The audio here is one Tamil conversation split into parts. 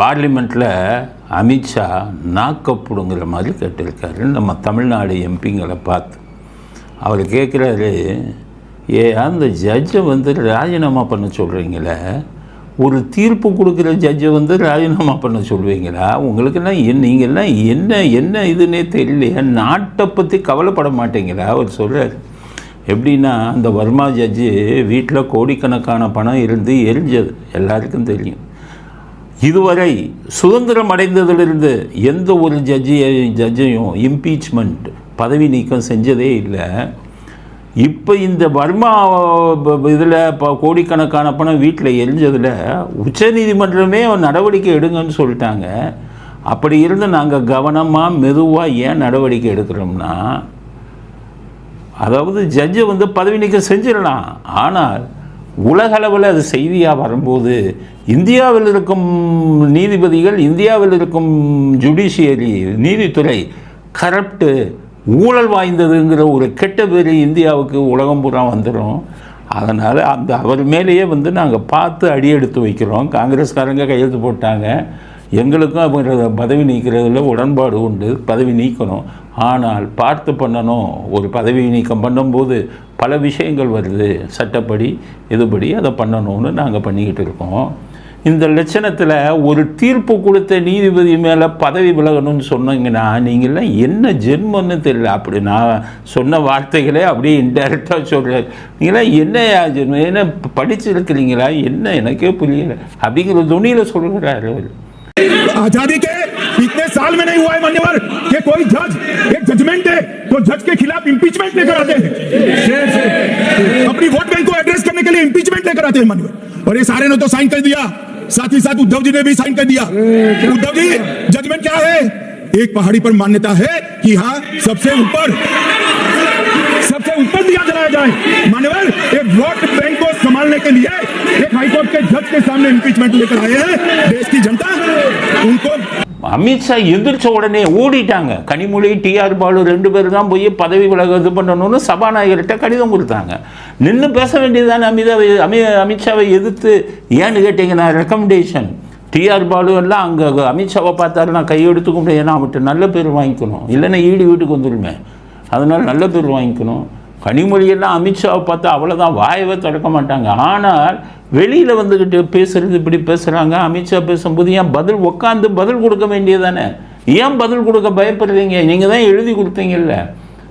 பார்லிமெண்ட்டில் அமித்ஷா நாக்கப்படுங்கிற மாதிரி கேட்டிருக்காரு நம்ம தமிழ்நாடு எம்பிங்களை பார்த்து. அவர் கேட்குறாரு, அந்த ஜட்ஜை வந்து ராஜினாமா பண்ண சொல்கிறீங்களே, ஒரு தீர்ப்பு கொடுக்குற ஜட்ஜை வந்து ராஜினாமா பண்ண சொல்லுவீங்களா? உங்களுக்கெல்லாம் நீங்கள்லாம் என்ன இதுன்னே தெரியலையா? நாட்டை பற்றி கவலைப்பட மாட்டீங்களா? அவர் சொல்கிறார். எப்படின்னா, அந்த வர்மா ஜட்ஜு வீட்டில் கோடிக்கணக்கான பணம் இருந்து எரிஞ்சது எல்லாருக்கும் தெரியும். இதுவரை சுதந்திரம் அடைந்ததிலிருந்து எந்த ஒரு ஜட்ஜையும் இம்பீச்மெண்ட் பதவி நீக்கம் செஞ்சதே இல்லை. இப்போ இந்த வர்மா இதில் இப்போ கோடிக்கணக்கான பணம் வீட்டில் எரிஞ்சதில் உச்சநீதிமன்றமே நடவடிக்கை எடுங்கன்னு சொல்லிட்டாங்க. அப்படி இருந்து நாங்கள் கவனமாக மெதுவாக ஏன் நடவடிக்கை எடுக்கிறோம்னா, அதாவது ஜட்ஜை வந்து பதவி நீக்கம் செஞ்சிடலாம், ஆனால் உலகளவில் அது செய்தியாக வரும்போது இந்தியாவில் இருக்கும் நீதிபதிகள், இந்தியாவில் இருக்கும் ஜுடிஷியரி நீதித்துறை கரப்டு ஊழல் வாய்ந்ததுங்கிற ஒரு கெட்ட பேர் இந்தியாவுக்கு உலகம் பூரா வந்துடும். அதனால் அவர் மேலேயே வந்து நாங்கள் பார்த்து அடி எடுத்து வைக்கிறோம். காங்கிரஸ்காரங்க கையெழுத்து போட்டாங்க, எங்களுக்கும் அவங்க பதவி நீக்கிறதுல உடன்பாடு உண்டு, பதவி நீக்கணும். ஆனால் பார்த்து பண்ணணும். ஒரு பதவி நீக்கம் பண்ணும்போது பல விஷயங்கள் வருது, சட்டப்படி இதுபடி அதை பண்ணணும்னு நாங்கள் பண்ணிக்கிட்டு இருக்கோம். இந்த லட்சணத்தில் ஒரு தீர்ப்பு கொடுத்த நீதிபதி மேலே பதவி விலகணும்னு சொன்னீங்கன்னா நீங்கள்லாம் என்ன ஜென்மன்னு தெரியல. அப்படி நான் சொன்ன வார்த்தைகளே அப்படியே இன்டைரக்டாக சொல்கிறார். நீங்களாம் என்னையா ஜென்மம், என்ன படிச்சிருக்கிறீங்களா, என்ன எனக்கே புரியல அப்படிங்கிற துணியில் சொல்கிறாரு அவர். आजादी के इतने साल में नहीं हुआ है मान्यवर कि कोई जज एक जजमेंट है तो जज के खिलाफ इंपीचमेंट लेकर आते हैं, अपनी वोट बैंक को एड्रेस करने के लिए इंपीचमेंट लेकर आते हैं मान्यवर। और ये सारे ने तो साइन कर दिया, साथ ही साथ उद्धव जी ने भी साइन कर दिया। उद्धव जी, जजमेंट क्या है? एक पहाड़ी पर मान्यता है कि हाँ सबसे ऊपर दिया जलाया जाए मान्यवर। एक वोट बैंक को संभालने के लिए एक हाईकोर्ट के जज के सामने इंपीचमेंट लेकर आए हैं देश की जनता उनको। அமித்ஷா எந்திரிச்ச உடனே ஓடிட்டாங்க. கனிமொழி, டிஆர் பாலு 2 பேர் தான் போய் பதவி விலக இது பண்ணணும்னு சபாநாயகர்கிட்ட கடிதம் கொடுத்தாங்க. நின்று பேச வேண்டியதுதானே அமித்ஷாவை எதிர்த்து. ஏன்னு கேட்டிங்கன்னா, ரெக்கமெண்டேஷன் டிஆர் பாலு எல்லாம் அங்கே அமித்ஷாவை பார்த்தாரு நான் கையெடுத்துக்க முடியும், ஏன்னா அவன்கிட்ட நல்ல பேர் வாங்கிக்கணும், இல்லைன்னா ஈடி வீட்டுக்கு வந்துடுமே, அதனால் நல்ல பேர் வாங்கிக்கணும். கனிமொழியெல்லாம் அமித்ஷாவை பார்த்தா அவ்வளோதான், வாயவே திறக்க மாட்டாங்க. ஆனால் வெளியில் வந்துக்கிட்டு பேசுகிறது இப்படி பேசுகிறாங்க. அமித்ஷா பேசும்போது ஏன் உட்காந்து பதில் கொடுக்க வேண்டியதானே? ஏன் பதில் கொடுக்க பயப்படுறீங்க? நீங்கள் தான் எழுதி கொடுத்தீங்கல்ல.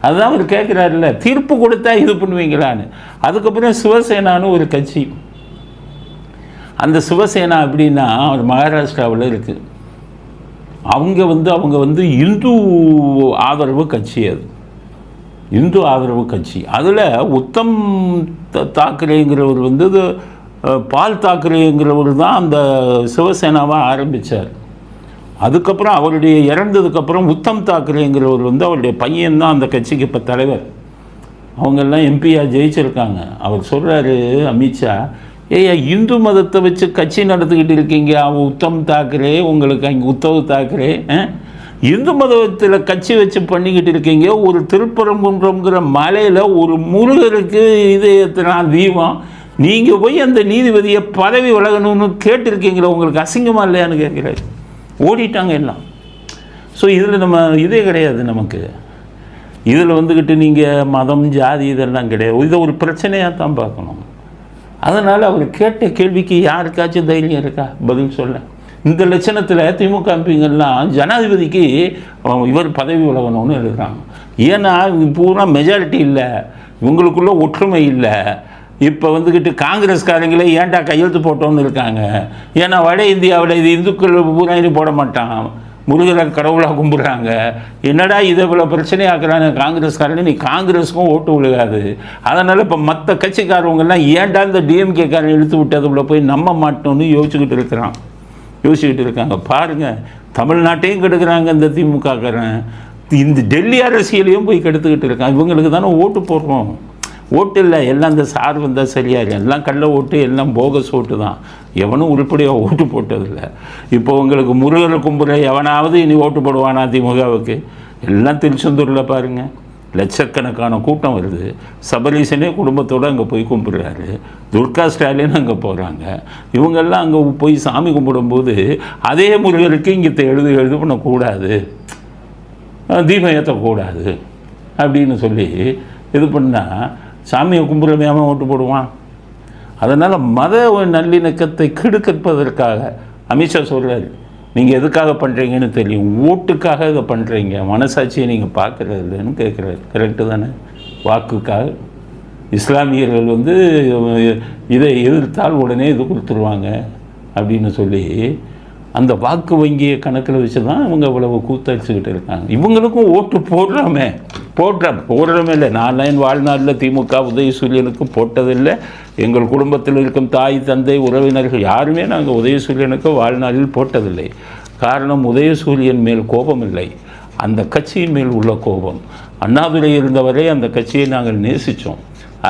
அதுதான் அவர் கேட்குறாருல்ல, தீர்ப்பு கொடுத்தா இது பண்ணுவீங்களான்னு. அதுக்கப்புறம் சிவசேனான்னு ஒரு கட்சி, அந்த சிவசேனா அப்படின்னா அவர் மகாராஷ்டிராவில் இருக்குது. அவங்க வந்து இந்து ஆதரவு கட்சி, அது இந்து ஆதரவு கட்சி. அதில் உத்தம் தாக்கரேங்கிறவர் வந்து பால் தாக்கரேங்கிறவர் தான் அந்த சிவசேனாவை ஆரம்பித்தார். அதுக்கப்புறம் அவருடைய இறந்ததுக்கப்புறம் உத்தம் தாக்கரேங்கிறவர் வந்து அவருடைய பையன்தான் அந்த கட்சிக்கு இப்போ தலைவர். அவங்கெல்லாம் எம்பியாக ஜெயிச்சிருக்காங்க. அவர் சொல்கிறாரு, அமித்ஷா, இந்து மதத்தை வச்சு கட்சி நடத்திக்கிட்டு இருக்கீங்க, உத்தம் தாக்கரே, உங்களுக்கு அங்கே உத்தவ் தாக்கரே இந்து மதத்தில் கட்சி வச்சு பண்ணிக்கிட்டு இருக்கீங்க. ஒரு திருப்பரங்குன்றங்கிற மலையில் ஒரு முருகருக்கு இது எத்தனை தீபம், நீங்கள் போய் அந்த நீதிபதியை பதவி விலகணும்னு கேட்டிருக்கீங்களா? உங்களுக்கு அசிங்கமாக இல்லையான்னு கேட்குறாரு. ஓடிட்டாங்க எல்லாம். ஸோ இதில் நம்ம இதே கிடையாது நமக்கு. இதில் வந்துக்கிட்டு நீங்கள் மதம் ஜாதி இதெல்லாம் கிடையாது. இதை ஒரு பிரச்சனையாக தான் பார்க்கணும். அதனால் அவர் கேட்ட கேள்விக்கு யாருக்காச்சும் தைரியம் இருக்கா பதில் சொல்ல? இந்த லட்சணத்தில் திமுக எம்பிங்கள்லாம் ஜனாதிபதிக்கு இவர் பதவி விலகணும்னு எழுதுகிறாங்க. ஏன்னா பூரா மெஜாரிட்டி இல்லை, இவங்களுக்குள்ள ஒற்றுமை இல்லை. இப்போ வந்துக்கிட்டு காங்கிரஸ்காரங்களே ஏன்டா கையெழுத்து போட்டோன்னு இருக்காங்க. ஏன்னா வட இந்தியாவில் இது இந்துக்கள் பூரா இனி போட மாட்டான், முருகரை கடவுளாக கும்பிட்றாங்க. என்னடா இதை இவ்வளோ பிரச்சனை ஆக்குறாங்க காங்கிரஸ்காரங்க, நீ காங்கிரஸுக்கும் ஓட்டு விழுகாது. அதனால் இப்போ மற்ற கட்சிக்காரவங்கெல்லாம் ஏன்டா இந்த டிஎம்கேக்காரன் இழுத்து விட்டு அதில் போய் நம்ப மாட்டோன்னு யோசிச்சுக்கிட்டு இருக்காங்க. பாருங்கள், தமிழ்நாட்டையும் கெடுக்கிறாங்க இந்த திமுகக்காரன், இந்த டெல்லி அரசியலையும் போய் கெடுத்துக்கிட்டு இருக்கான். இவங்களுக்கு தானே ஓட்டு போடுறோம். ஓட்டு இல்லை, எல்லாம் இந்த சார் வந்தால் சரியாக, எல்லாம் கள்ள ஓட்டு, எல்லாம் போகஸ் ஓட்டு தான். எவனும் உருப்படியாக ஓட்டு போட்டதில்லை. இப்போ உங்களுக்கு முருகரை கும்புற எவனாவது இனி ஓட்டு போடுவானா திமுகவுக்கு? எல்லாம் திருச்செந்தூரில் பாருங்கள், லட்சக்கணக்கான கூட்டம் வருது. சபரீசனே குடும்பத்தோடு அங்கே போய் கும்பிட்றாரு. துர்கா ஸ்டாலின் அங்கே போகிறாங்க. இவங்கெல்லாம் அங்கே போய் சாமி கும்பிடும்போது அதே முருகருக்கு இங்கே எழுது பண்ணக்கூடாது, தீபம் ஏற்றக்கூடாது அப்படின்னு சொல்லி இது பண்ணால் சாமியை கும்பிட்றவையாமல் ஓட்டு போடுவான். அதனால் மத நல்லிணக்கத்தை கெடுப்பதற்காக அமித்ஷா சொல்கிறார், நீங்கள் எதுக்காக பண்ணுறீங்கன்னு தெரியும், ஓட்டுக்காக இதை பண்ணுறீங்க, மனசாட்சியை நீங்கள் பார்க்குறது இல்லைன்னு கேட்குறாரு. கரெக்டு தானே? வாக்குக்காக இஸ்லாமியர்கள் இதை எதிர்த்தால் உடனே இது கொடுத்துருவாங்க அப்படின்னு சொல்லி அந்த வாக்கு வங்கியை கணக்கில் வச்சு தான் இவங்க இவ்வளவு கூத்தடிச்சுக்கிட்டு இருக்காங்க. இவங்களுக்கும் ஓட்டு போடுறோமே இல்லை. நான் என் வாழ்நாளில் திமுக உதயசூரியனுக்கு போட்டதில்லை. எங்கள் குடும்பத்தில் இருக்கும் தாய் தந்தை உறவினர்கள் யாருமே நாங்கள் உதயசூரியனுக்கு வாழ்நாளில் போட்டதில்லை. காரணம், உதயசூரியன் மேல் கோபம் இல்லை, அந்த கட்சியின் மேல் உள்ள கோபம். அண்ணாதுரை இருந்தவரை அந்த கட்சியை நாங்கள் நேசித்தோம்.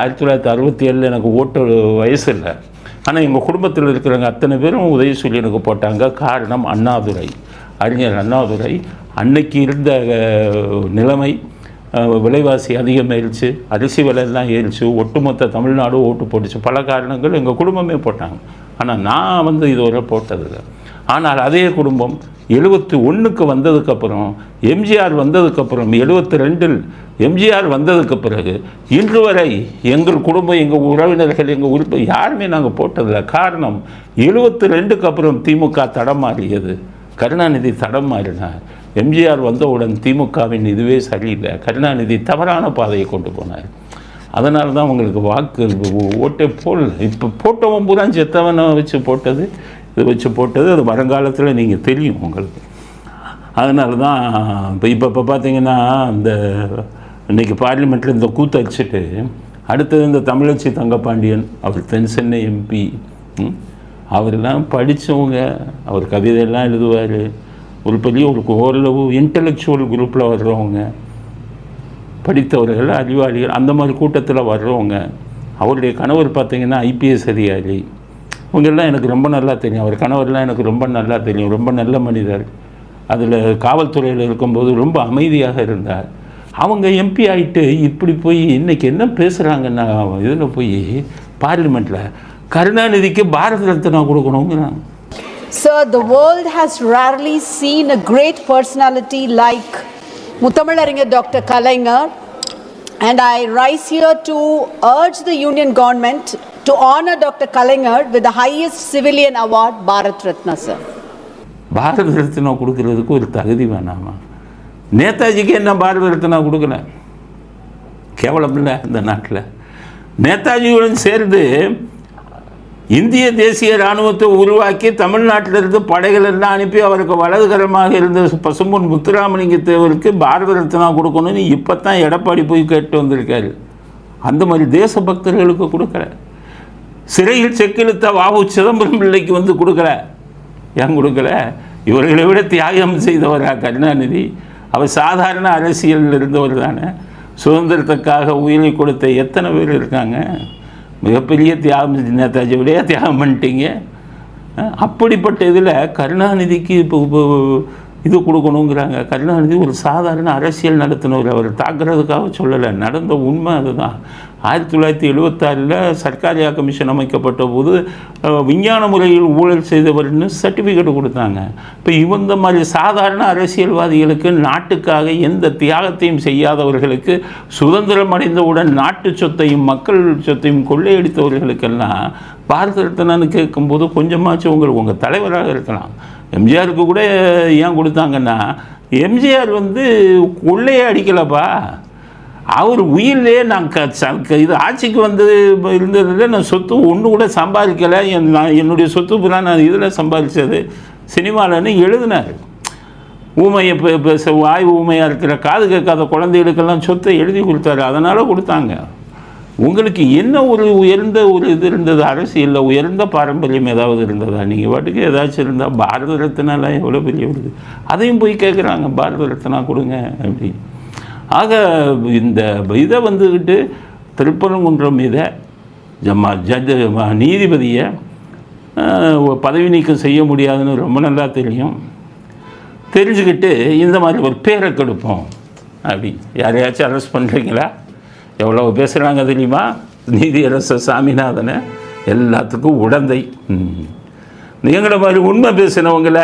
1967 எனக்கு ஓட்டு வயசு இல்லை. ஆனால் எங்கள் குடும்பத்தில் இருக்கிறவங்க அத்தனை பேரும் உதயசூரியனுக்கு போட்டாங்க. காரணம், அண்ணாதுரை, அறிஞர் அண்ணாதுரை. அன்னைக்கு இருந்த நிலைமை, விலைவாசி அதிகமாகிடுச்சு, அரிசி விலையெல்லாம் ஏறிச்சு, ஒட்டுமொத்த தமிழ்நாடு ஓட்டு போட்டுச்சு. பல காரணங்கள் எங்கள் குடும்பமே போட்டாங்க. ஆனால் நான் இதுவரை போட்டதில்லை. ஆனால் அதே குடும்பம் 71க்கு வந்ததுக்கப்புறம், எம்ஜிஆர் வந்ததுக்கப்புறம், 72 எம்ஜிஆர் வந்ததுக்கு பிறகு இன்று வரை எங்கள் குடும்பம், எங்கள் உறவினர்கள், எங்கள் உறுப்பு யாருமே நாங்கள் போட்டதில்லை. காரணம், 72க்கு அப்புறம் திமுக தடம் மாறியது, கருணாநிதி தடம் மாறினார். எம்ஜிஆர் வந்தவுடன் திமுகவின் இதுவே சரியில்லை, கருணாநிதி தவறான பாதையை கொண்டு போனார். அதனால தான் அவங்களுக்கு வாக்கு ஓட்டே போடல. இப்போ போட்டவன் பூரா செத்தவனை வச்சு போட்டது, இது வச்சு போட்டது, அது வருங்காலத்தில் நீங்கள் தெரியும் உங்களுக்கு. அதனால தான் இப்போ பார்த்தீங்கன்னா இந்த இன்றைக்கி பார்லிமெண்ட்டில் இந்த கூத்தடிச்சிட்டு அடுத்தது இந்த தமிழச்சி தங்கப்பாண்டியன், அவர் தென்சென்னை எம்பி, அவரெல்லாம் படித்தவங்க, அவர் கவிதையெல்லாம் எழுதுவார், ஒரு பெரிய ஓரளவு இன்டலெக்சுவல் குரூப்பில் வர்றவங்க, படித்தவர்கள், அறிவாளிகள், அந்த மாதிரி கூட்டத்தில் வர்றவங்க. அவருடைய கணவர் பார்த்திங்கன்னா ஐபிஎஸ் அதிகாரி. இவங்கெல்லாம் எனக்கு ரொம்ப நல்லா தெரியும். அவர் கணவர்லாம் எனக்கு ரொம்ப நல்லா தெரியும். ரொம்ப நல்ல மனிதர். அதில் காவல்துறையில் இருக்கும்போது ரொம்ப அமைதியாக இருந்தார். அவங்க எம்பி ஆகிட்டு இப்படி போய் இன்றைக்கி என்ன பேசுகிறாங்கன்னா, இதில் போய் பார்லிமெண்ட்டில் கருணாநிதிக்கு Bharat Ratna கொடுக்கணுங்கிறாங்க. Sir, the world has rarely seen a great personality like Muthamizhariஞர் Dr. Kalaignar, and I rise here to urge the Union government to honor Dr. Kalaignar with the highest civilian award, Bharat Ratna, sir. Bharat Ratna கொடுக்கறதுக்கு ஒரு தகுதி வேணாமா? நேதாஜிக்கு என்ன பாரத ரத்னா கொடுக்கல? கேவலம் இல்லை இந்த நாட்டில். நேதாஜியுடன் சேர்ந்து இந்திய தேசிய இராணுவத்தை உருவாக்கி தமிழ்நாட்டிலிருந்து படைகள் எல்லாம் அனுப்பி அவருக்கு வலதுகரமாக இருந்த பசும்பொன் முத்துராமலிங்க தேவருக்கு பாரத ரத்னா கொடுக்கணும்னு இப்போ தான் எடப்பாடி போய் கேட்டு வந்திருக்காரு. அந்த மாதிரி தேசபக்தர்களுக்கு கொடுக்கல. சிறையில் செக்கிழுத்த வாவு சிதம்பரம் பிள்ளைக்கு கொடுக்கல. ஏன் கொடுக்கல? இவர்களை விட தியாகம் செய்தவரா கருணாநிதி? அவர் சாதாரண அரசியலில் இருந்தவர் தானே. சுதந்திரத்துக்காக உயிரை கொடுத்த எத்தனை பேர் இருக்காங்க? மிகப்பெரிய தியாகம், நேதாஜியோடைய தியாகம் பண்ணிட்டீங்க. அப்படிப்பட்ட இதில் கருணாநிதிக்கு இப்போ இது கொடுக்கணுங்கிறாங்க. கருணாநிதி ஒரு சாதாரண அரசியல் நடத்தினவர். அவர் தாக்குறதுக்காக சொல்லலை, நடந்த உண்மை அதுதான். 1976 சர்க்காரியா கமிஷன் அமைக்கப்பட்ட போது விஞ்ஞான முறையில் ஊழல் செய்தவர்னு சர்டிஃபிகேட் கொடுத்தாங்க. இப்போ இந்த மாதிரி சாதாரண அரசியல்வாதிகளுக்கு, நாட்டுக்காக எந்த தியாகத்தையும் செய்யாதவர்களுக்கு, சுதந்திரம் அடைந்தவுடன் நாட்டு சொத்தையும் மக்கள் சொத்தையும் கொள்ளையடித்தவர்களுக்கெல்லாம் பாரத ரத்னான்னு கேட்கும்போது கொஞ்சமாச்சும் உங்கள் தலைவராக இருக்கலாம். எம்ஜிஆருக்கு கூட ஏன் கொடுத்தாங்கன்னா, எம்ஜிஆர் கொள்ளையே அடிக்கலப்பா, அவர் உயிரிலே நான் இது ஆட்சிக்கு இருந்ததில் நான் சொத்து ஒன்று கூட சம்பாதிக்கலை, என்னுடைய சொத்து பூரா நான் இதில் சம்பாதிச்சது சினிமாவில்னு எழுதினார். ஊமையை வாய் ஊமையாக இருக்கிற காது கேட்காத குழந்தைகளுக்கெல்லாம் சொத்தை எழுதி கொடுத்தாரு. அதனால் கொடுத்தாங்க. உங்களுக்கு என்ன ஒரு உயர்ந்த ஒரு இது இருந்தது? அரசியலில் உயர்ந்த பாரம்பரியம் ஏதாவது இருந்ததா? நீங்கள் பாட்டுக்கு ஏதாச்சும் இருந்தால் பாரத ரத்னாலாம் எவ்வளோ பெரிய வருது, அதையும் போய் கேட்குறாங்க, பாரத ரத்னா கொடுங்க அப்படி. ஆக இந்த இதை திருப்பரங்குன்றம் இதை நீதிபதியை பதவி நீக்கம் செய்ய முடியாதுன்னு ரொம்ப நல்லா தெரிஞ்சுக்கிட்டு இந்த மாதிரி ஒரு பேரை கெடுப்போம் அப்படி யாரையாச்சும் அரெஸ்ட் பண்ணுறீங்களா? எவ்வளோ பேசுகிறாங்க தெரியுமா? நீதியரசர் சாமிநாதனை எல்லாத்துக்கும் உடந்தை. எங்களை மாதிரி உண்மை பேசினவங்கள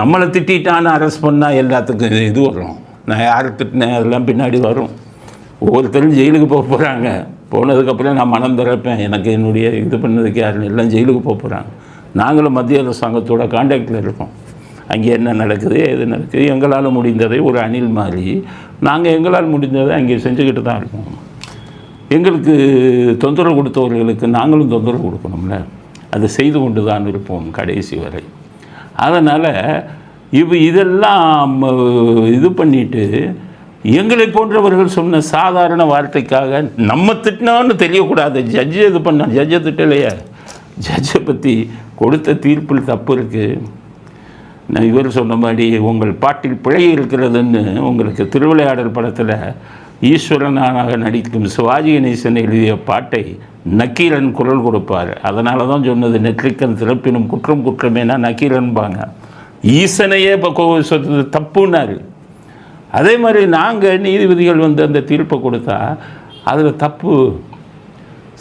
நம்மளை திட்டான்னு அரெஸ்ட் பண்ணால் எல்லாத்துக்கும் இது வரும். நான் யாரை திட்டினேன் அதெல்லாம் பின்னாடி வரும். ஒவ்வொருத்தரும் ஜெயிலுக்கு போக போகிறாங்க. போனதுக்கப்புறம் நான் மனம் திறப்பேன், எனக்கு என்னுடைய இது பண்ணதுக்கு யாரும் எல்லாம் ஜெயிலுக்கு போக போகிறாங்க. நாங்களும் மத்திய அரசாங்கத்தோட கான்டாக்டில் இருக்கோம். அங்கே என்ன நடக்குது எது நடக்குது, எங்களால் முடிந்ததை ஒரு அணில் மாதிரி நாங்கள் எங்களால் முடிந்ததை அங்கே செஞ்சுக்கிட்டு தான் இருக்கோம். எங்களுக்கு தொந்தரவு கொடுத்தவர்களுக்கு நாங்களும் தொந்தரவு கொடுக்கணும்ல, அதை செய்து கொண்டு தான் இருப்போம் கடைசி வரை. அதனால் இதெல்லாம் இது பண்ணிவிட்டு எங்களை போன்றவர்கள் சொன்ன சாதாரண வார்த்தைக்காக நம்ம திட்டினோன்னு தெரியக்கூடாது. ஜட்ஜு இது பண்ண ஜட்ஜை திட்டலையே, ஜட்ஜை பற்றி கொடுத்த தீர்ப்பில் தப்பு இருக்குது. நான் இவர் சொன்ன மாதிரி உங்கள் பாட்டில் பிழை இருக்கிறதுன்னு உங்களுக்கு திருவிளையாடல் படத்தில் ஈஸ்வரனாக நடிக்கும் சிவாஜி கணேசன் எழுதிய பாட்டை நக்கீரன் குரல் கொடுப்பார். அதனால தான் சொன்னது நெற்றிக்கன் திறப்பினும் குற்றம் குற்றமேனா நக்கீரன்பாங்க. ஈசனையே இப்போ தப்புன்னாரு. அதே மாதிரி நாங்கள் நீதிபதிகள் வந்து அந்த தீர்ப்பை கொடுத்தா அதில் தப்பு,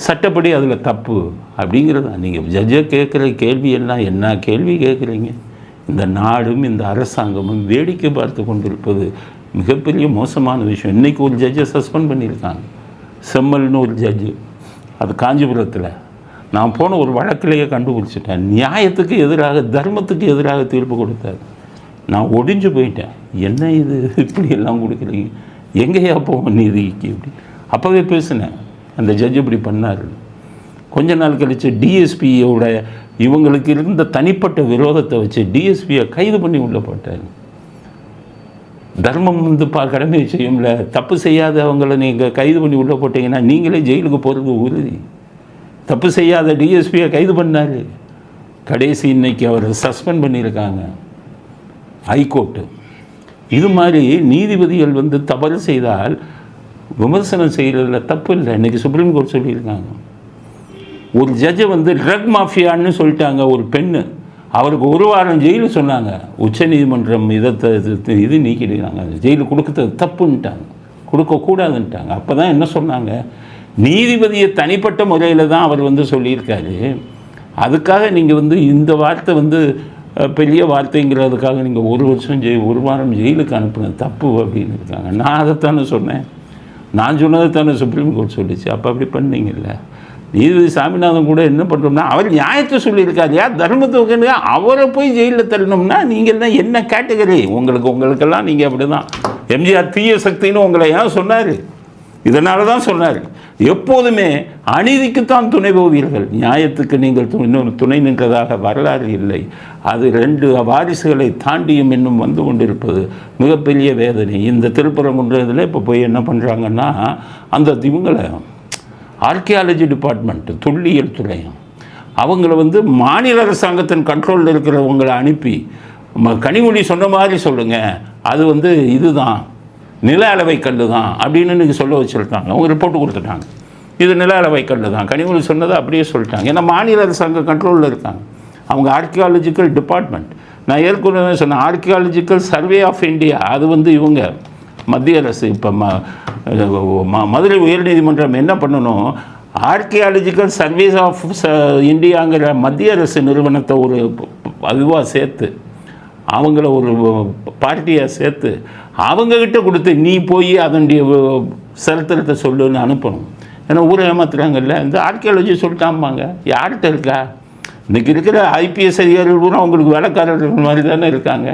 சட்டப்படி அதில் தப்பு அப்படிங்கிறது தான். நீங்கள் ஜட்ஜை கேட்குற கேள்வி எல்லாம் என்ன கேள்வி கேட்குறீங்க? இந்த நாடும் இந்த அரசாங்கமும் வேடிக்கை பார்த்து கொண்டிருப்பது மிகப்பெரிய மோசமான விஷயம். இன்றைக்கி ஒரு ஜட்ஜை சஸ்பெண்ட் பண்ணியிருக்காங்க, செம்மல்னு ஒரு ஜட்ஜு. அது காஞ்சிபுரத்தில் நான் போன ஒரு வழக்கிலேயே கண்டுபிடிச்சிட்டேன். நியாயத்துக்கு எதிராக தர்மத்துக்கு எதிராக தீர்ப்பு கொடுத்தாரு. நான் ஒடிஞ்சு போயிட்டேன். என்ன இது இப்படியெல்லாம் கொடுக்குறீங்க, எங்கேயா போவோம் நீதிக்கு இப்படி. அப்போவே பேசினேன், அந்த ஜட்ஜு இப்படி பண்ணார். கொஞ்ச நாள் கழித்து டிஎஸ்பியோட இவங்களுக்கு இருந்த தனிப்பட்ட விரோதத்தை வச்சு டிஎஸ்பியை கைது பண்ணி உள்ள போட்டார். தர்மம் வந்து கடமையை செய்யும்ல, தப்பு செய்யாத அவங்கள நீங்கள் கைது பண்ணி உள்ளே போட்டிங்கன்னா நீங்களே ஜெயிலுக்கு போகிறது உறுதி. தப்பு செய்யாத டிஎஸ்பியை கைது பண்ணார். கடைசி இன்னைக்கு அவரை சஸ்பெண்ட் பண்ணியிருக்காங்க ஹைகோர்ட்டு. இது மாதிரி நீதிபதிகள் வந்து தவறு செய்தால் விமர்சனம் செய்கிறதுல தப்பு இல்லை. இன்றைக்கி சுப்ரீம் கோர்ட் சொல்லியிருக்காங்க. ஒரு ஜட்ஜை வந்து ட்ரக் மாஃபியான்னு சொல்லிட்டாங்க ஒரு பெண்ணு, அவருக்கு 1 வாரம் ஜெயிலு சொன்னாங்க. உச்சநீதிமன்றம் இது நீக்கிடுறாங்க, ஜெயிலு கொடுக்கறது தப்புன்ட்டாங்க, கொடுக்கக்கூடாதுன்ட்டாங்க. அப்போ தான் என்ன சொன்னாங்க, நீதிபதியை தனிப்பட்ட முறையில் தான் அவர் வந்து சொல்லியிருக்காரு. அதுக்காக நீங்கள் வந்து இந்த வார்த்தை வந்து பெரிய வார்த்தைங்கிறதுக்காக நீங்கள் 1 வருஷம் 1 வாரம் ஜெயிலுக்கு அனுப்புனது தப்பு அப்படின்னு இருக்காங்க. நான் அதைத்தானே சொன்னேன், நான் சொன்னதை தானே சுப்ரீம் கோர்ட் சொல்லிச்சு. அப்போ அப்படி பண்ணீங்கல்ல. நீதிபதி சாமிநாதன் கூட என்ன பண்ணுறோம்னா, அவர் நியாயத்தை சொல்லியிருக்காரு, யார் தர்மத்தை அவரை போய் ஜெயிலில் தள்ளணும்னா நீங்கள் தான் என்ன கேட்டகரி உங்களுக்கெல்லாம் நீங்கள் அப்படி தான். எம்ஜிஆர் தீய சக்தின்னு உங்களை ஏன் சொன்னார்? இதனால தான் சொன்னார், எப்போதுமே அநீதிக்குத்தான் துணை போவீர்கள், நியாயத்துக்கு நீங்கள் இன்னொரு துணை நின்றதாக வரலாறு இல்லை. அது 2 வாரிசுகளை தாண்டியும் இன்னும் வந்து கொண்டிருப்பது மிகப்பெரிய வேதனை. இந்த திருப்பரங்குன்றதில் இப்போ போய் என்ன பண்ணுறாங்கன்னா, அந்த இவங்களை ஆர்கியாலஜி டிபார்ட்மெண்ட்டு, தொல்லியல் துறையும் அவங்கள வந்து மாநில அரசாங்கத்தின் கண்ட்ரோலில் இருக்கிறவங்களை அனுப்பி கனிமொழி சொன்ன மாதிரி சொல்லுங்கள், அது வந்து இதுதான் நில அளவை கல் தான் அப்படின்னு இன்றைக்கி சொல்ல வச்சுருக்காங்க. அவங்க ரிப்போர்ட்டு கொடுத்துட்டாங்க, இது நில அளவை கல் தான், கனிமொழி சொன்னதை அப்படியே சொல்லிட்டாங்க. ஏன்னா மாநில அரசாங்க கண்ட்ரோலில் இருக்காங்க அவங்க. ஆர்கியாலஜிக்கல் டிபார்ட்மெண்ட், நான் ஏற்கனவே சொன்னேன், ஆர்கியாலஜிக்கல் சர்வே ஆஃப் இந்தியா, அது வந்து இவங்க மத்திய அரசு. இப்போ மதுரை உயர்நீதிமன்றம் என்ன பண்ணணும், ஆர்கியாலஜிக்கல் சர்வீஸ் ஆஃப் இந்தியாங்கிற மத்திய அரசு நிறுவனத்தை ஒரு அதுவாக சேர்த்து, அவங்கள ஒரு பார்ட்டியாக சேர்த்து அவங்கக்கிட்ட கொடுத்து நீ போய் அதனுடைய சரித்திரத்தை சொல்லுன்னு அனுப்பணும். ஏன்னா ஊரை ஏமாத்துறாங்கல்ல, இந்த ஆர்கியாலஜி சொல்லிட்டாம்பாங்க, யார்கிட்ட இருக்கா? இன்றைக்கி இருக்கிற ஐபிஎஸ் அதிகாரிகள் கூட அவங்களுக்கு வேலைக்காரர்கள் மாதிரி தானே இருக்காங்க.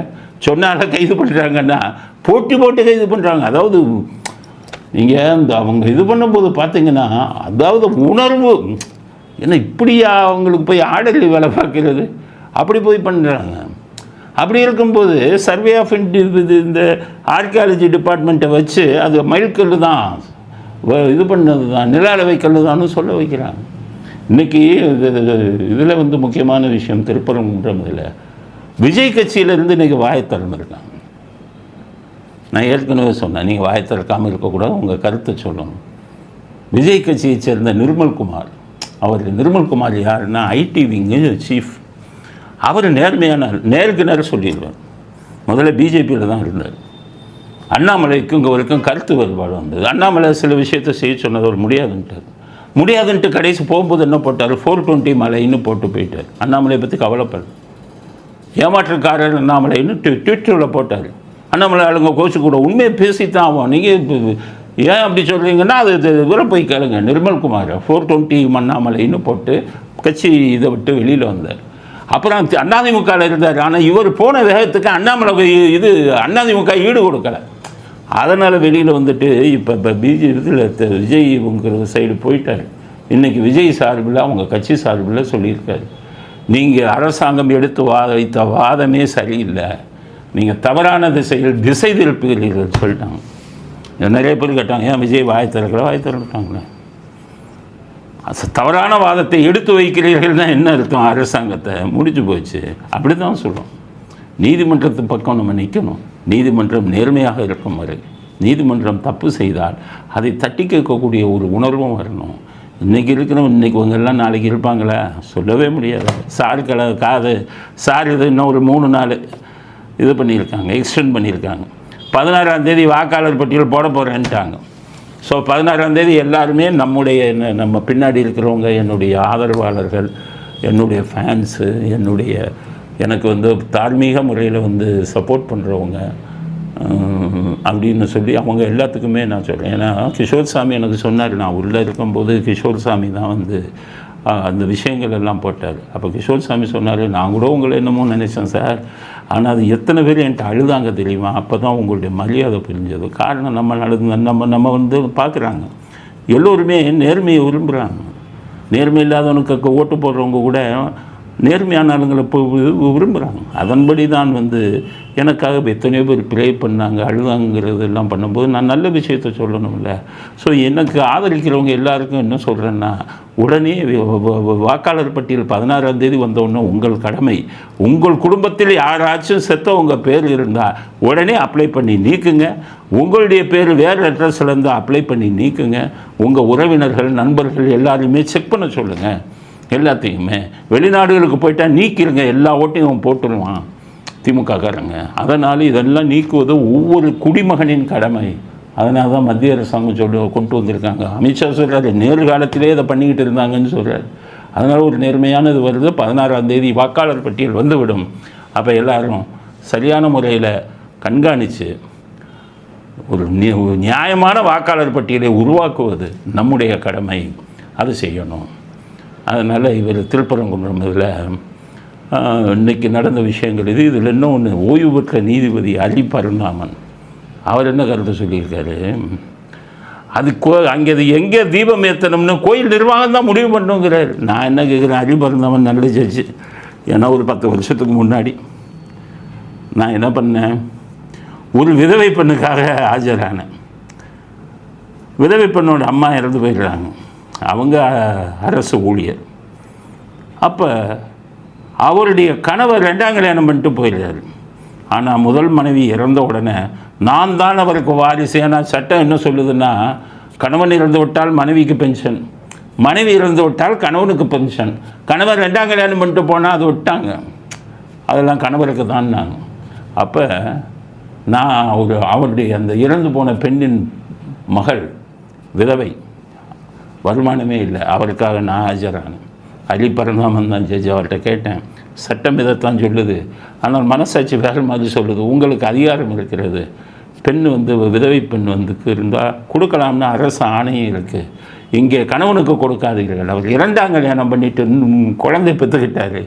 சொன்னால கைது பண்ணுறாங்கன்னா போட்டு கைது பண்ணுறாங்க. அதாவது நீங்கள் இந்த அவங்க இது பண்ணும்போது பார்த்தீங்கன்னா, அதாவது உணர்வு ஏன்னா இப்படியா அவங்களுக்கு போய் ஆர்டர்லி வேலை பார்க்கறது, அப்படி போய் பண்ணுறாங்க. அப்படி இருக்கும்போது சர்வே ஆஃப் இந்த ஆர்கியாலஜி டிபார்ட்மெண்ட்டை வச்சு அது மயில்கல் தான் இது பண்ணது தான், நில அளவை கல் தான் சொல்ல வைக்கிறாங்க. இன்றைக்கி இதில் வந்து முக்கியமான விஷயம், திருப்பரங்குன்றம் இதில் விஜய் கட்சியிலேருந்து இன்றைக்கி வாயை திறந்துருக்காங்க. நான் ஏற்கனவே சொன்னேன், நீங்கள் வாயை திறக்காமல் இருக்கக்கூடாது, உங்கள் கருத்தை சொல்லணும். விஜய் கட்சியை சேர்ந்த நிர்மல்குமார், அவர் நிர்மல்குமார் யாருன்னா ஐடி விங்கு சீஃப். அவர் நேர்மையான நேருக்கு நேரம் சொல்லிடுவார். முதல்ல பிஜேபியில் தான் இருந்தார், அண்ணாமலைக்கும் இங்கே வரைக்கும் கருத்து வேறுபாடு வந்தது. அண்ணாமலை சில விஷயத்தை செய்ய சொன்னது அவர் முடியாதுன்ட்டு கடைசி போகும்போது என்ன போட்டார், 420 மலைன்னு போட்டு போயிட்டார். அண்ணாமலையை பற்றி கவலைப்பட ஏமாற்றக்காரர் அண்ணாமலைன்னு ட்விட்டரில் போட்டார். அண்ணாமலை ஆளுங்க கோச்சு கூட உண்மையை பேசித்தான் ஆகும். நீங்கள் ஏன் அப்படி சொல்கிறீங்கன்னா அது இவரை போய் கேளுங்க, நிர்மல்குமார் 420 அண்ணாமலைன்னு போட்டு கட்சி இதை விட்டு வெளியில் வந்தார். அப்புறம் அதிமுகவில் இருந்தார். ஆனால் இவர் போன வேகத்துக்கு அண்ணாமலை அதிமுக ஈடு கொடுக்கலை. அதனால் வெளியில் வந்துட்டு இப்போ பிஜேபியில் விஜய் இவங்கிற சைடு போயிட்டார். இன்றைக்கி விஜய் சார்பில் அவங்க கட்சி சார்பில் சொல்லியிருக்காரு, நீங்கள் அரசாங்கம் எடுத்து வைத்த வாதமே சரியில்லை, நீங்கள் தவறான திசை திருப்புகிறீர்கள் சொல்லிட்டாங்க. நிறைய பேர் கேட்டாங்க, ஏன் விஜய் வாய் திறந்துட்டாங்களே. தவறான வாதத்தை எடுத்து வைக்கிறீர்கள்னா என்ன அர்த்தம்? அரசாங்கத்தை முடிச்சு போச்சு. அப்படி தான் சொல்கிறோம். நீதிமன்றத்து பக்கம் நம்ம நிற்கணும். நீதிமன்றம் நேர்மையாக இருக்கும் வரை, நீதிமன்றம் தப்பு செய்தால் அதை தட்டி கேட்கக்கூடிய ஒரு உணர்வும் வரணும். இன்றைக்கி இருக்கிறவங்க இவங்கெல்லாம் நாளைக்கு இருப்பாங்களா? சொல்லவே முடியாது. சார் இது இன்னும் ஒரு 3 நாள் இது பண்ணியிருக்காங்க, எக்ஸ்டெண்ட் பண்ணியிருக்காங்க. 16ஆம் தேதி வாக்காளர் பட்டியல் போட போகிறேன்ட்டாங்க. ஸோ 16ஆம் தேதி எல்லாருமே நம்ம பின்னாடி இருக்கிறவங்க, என்னுடைய ஆதரவாளர்கள், என்னுடைய ஃபேன்ஸு, எனக்கு தார்மீக முறையில் சப்போர்ட் பண்ணுறவங்க அப்படின்னு சொல்லி அவங்க எல்லாத்துக்குமே நான் சொல்கிறேன். ஏன்னா கிஷோர் சாமி எனக்கு சொன்னார், நான் உள்ளே இருக்கும்போது கிஷோர் சாமி தான் அந்த விஷயங்கள் எல்லாம் போட்டார். அப்போ கிஷோர் சாமி சொன்னார், நான் கூட உங்களை என்னமோ நினைச்சேன் சார், ஆனால் அது எத்தனை பேர் என்கிட்ட அழுதாங்க தெரியுமா? அப்போ தான் உங்களுடைய மரியாதை புரிஞ்சது. காரணம் நம்ம பார்க்குறாங்க, எல்லோருமே நேர்மையை விரும்புகிறாங்க. நேர்மை இல்லாதவனுக்கு ஓட்டு போடுறவங்க கூட நேர்மையான ஆளுங்களை விரும்புகிறாங்க. அதன்படி தான் எனக்காக எத்தனையோ பேர் ப்ரே பண்ணாங்க, அழுதாங்கிறது எல்லாம் பண்ணும்போது நான் நல்ல விஷயத்தை சொல்லணும்ல. ஸோ எனக்கு ஆதரிக்கிறவங்க எல்லாருக்கும் என்ன சொல்கிறேன்னா, உடனே வாக்காளர் பட்டியல் 16ஆம் தேதி வந்தோடனே உங்கள் கடமை, உங்கள் குடும்பத்தில் யாராச்சும் செத்தவங்க பேர் இருந்தால் உடனே அப்ளை பண்ணி நீக்குங்க. உங்களுடைய பேர் வேறு அட்ரஸில் இருந்தால் அப்ளை பண்ணி நீக்குங்க. உங்கள் உறவினர்கள், நண்பர்கள் எல்லாரையுமே செக் பண்ண சொல்லுங்கள். எல்லாத்தையுமே வெளிநாடுகளுக்கு போயிட்டால் நீக்கிடுங்க, எல்லா ஓட்டையும் போட்டுருவான் திமுககாரங்க. அதனால் இதெல்லாம் நீக்குவது ஒவ்வொரு குடிமகனின் கடமை. அதனால தான் மத்திய அரசாங்கம் கொண்டு வந்திருக்காங்க. அமித்ஷா சொல்கிறாரு, நேர்காலத்திலே இதை பண்ணிக்கிட்டு இருந்தாங்கன்னு சொல்கிறார். அதனால் ஒரு நேர்மையானது வருது. 16ஆம் தேதி வாக்காளர் பட்டியல் வந்துவிடும். அப்போ எல்லோரும் சரியான முறையில் கண்காணித்து ஒரு நியாயமான வாக்காளர் பட்டியலை உருவாக்குவது நம்முடைய கடமை. அது செய்யணும். அதனால் இவர் திருப்பரங்குன்றம் இன்றைக்கி நடந்த விஷயங்கள் இதில் இன்னொன்று, ஓய்வு பெற்ற நீதிபதி அலி பரந்தாமன் அவர் என்ன கருத்து சொல்லியிருக்காரு, அங்கே எங்கே தீபம் ஏற்றணும்னு கோயில் நிர்வாகம் தான் முடிவு பண்ணுங்கிறார். நான் என்ன கேட்குறேன், அலி பரந்தாமன் நல்ல ஜட்ஜு. ஏன்னா ஒரு 10 வருஷத்துக்கு முன்னாடி நான் என்ன பண்ணேன், ஒரு விதவை பெண்ணுக்காக ஆஜரானேன். விதவை பெண்ணோட அம்மா இறந்து போயிடுறாங்க. அவங்க அரசு ஊழியர். அப்போ அவருடைய கணவர் 2ஆம் கல்யாணம் பண்ணிட்டு போயிடுறாரு. ஆனால் முதல் மனைவி இறந்த உடனே நான் தான் அவருக்கு வாரிசு. ஏன்னா சட்டம் என்ன சொல்லுதுன்னா, கணவன் இறந்து விட்டால் மனைவிக்கு பென்ஷன், மனைவி இறந்து விட்டால் கணவனுக்கு பென்ஷன். கணவர் 2ஆம் கல்யாணம் பண்ணிட்டு போனால் அது விட்டாங்க, அதெல்லாம் கணவருக்கு தான். நாங்கள் அப்போ நான் அவருடைய அந்த இறந்து போன பெண்ணின் மகள் விதவை, வருமானமே இல்லை, அவருக்காக நான் ஆஜரானேன். அலி பரந்தாமன் தான் ஜட்ஜ். அவர்கிட்ட கேட்டேன், சட்டம் இதைத்தான் சொல்லுது, ஆனால் மனசாட்சி வேறு மாதிரி சொல்லுது. உங்களுக்கு அதிகாரம் இருக்கிறது, பெண் விதவை பெண் இருந்தால் கொடுக்கலாம்னு அரசு ஆணையம் இருக்குது. இங்கே கணவனுக்கு கொடுக்காதீர்கள். அவர் 2ஆம் கல்யாணம் பண்ணிட்டு குழந்தை பெற்றுக்கிட்டாரு.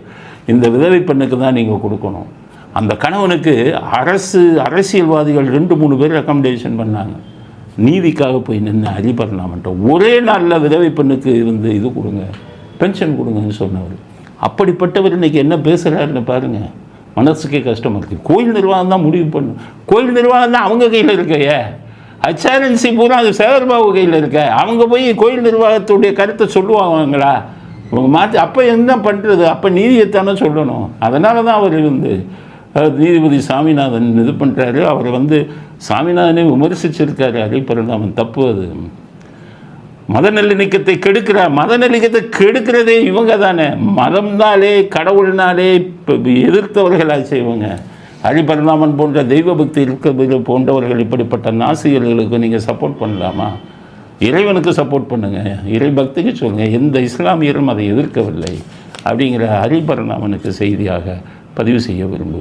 இந்த விதவை பெண்ணுக்கு தான் நீங்கள் கொடுக்கணும். அந்த கணவனுக்கு அரசியல்வாதிகள் 2-3 பேர் ரெக்கமெண்டேஷன் பண்ணாங்க. நீதிக்காக போய் நின்று அலி பரந்தாமன்ட்ட ஒரே நாளில் விதவை பெண்ணுக்கு இது கொடுங்க, பென்ஷன் கொடுங்கன்னு சொன்னவர். அப்படிப்பட்டவர் இன்றைக்கி என்ன பேசுகிறாருன்னு பாருங்கள். மனசுக்கே கஷ்டமாக இருக்குது. கோயில் நிர்வாகம் தான் முடிவு பண்ணும். கோயில் நிர்வாகம் தான் அவங்க கையில் இருக்கையே. HRNC பூரா அது சேகர்பாபு கையில் இருக்க. அவங்க போய் கோயில் நிர்வாகத்துடைய கருத்தை சொல்லுவாங்களா? அவங்க மாற்றி அப்போ என்ன பண்ணுறது? அப்போ நீதியைத்தானே சொல்லணும். அதனால தான் அவர் நீதிபதி சாமிநாதன் இது பண்ணுறாரு. அவர் சாமிநாதனை விமர்சிச்சிருக்காரு. அலி பரந்தாமன் தப்பு. அது மத நல்லிணக்கத்தை கெடுக்கிறதே இவங்க தானே. மதம்னாலே கடவுள்னாலே எதிர்த்தவர்களாச்சு இவங்க. ஹரிபரிணாமன் போன்ற தெய்வ பக்தி இருக்கிற போன்றவர்கள் இப்படிப்பட்ட நாசிகர்களுக்கு நீங்கள் சப்போர்ட் பண்ணலாமா? இறைவனுக்கு சப்போர்ட் பண்ணுங்கள், இறை பக்திக்கு சொல்லுங்கள். எந்த இஸ்லாமியரும் அதை எதிர்க்கவில்லை அப்படிங்கிற ஹரிபரிணாமனுக்கு செய்தியாக பதிவு செய்ய விரும்புகிறேன்.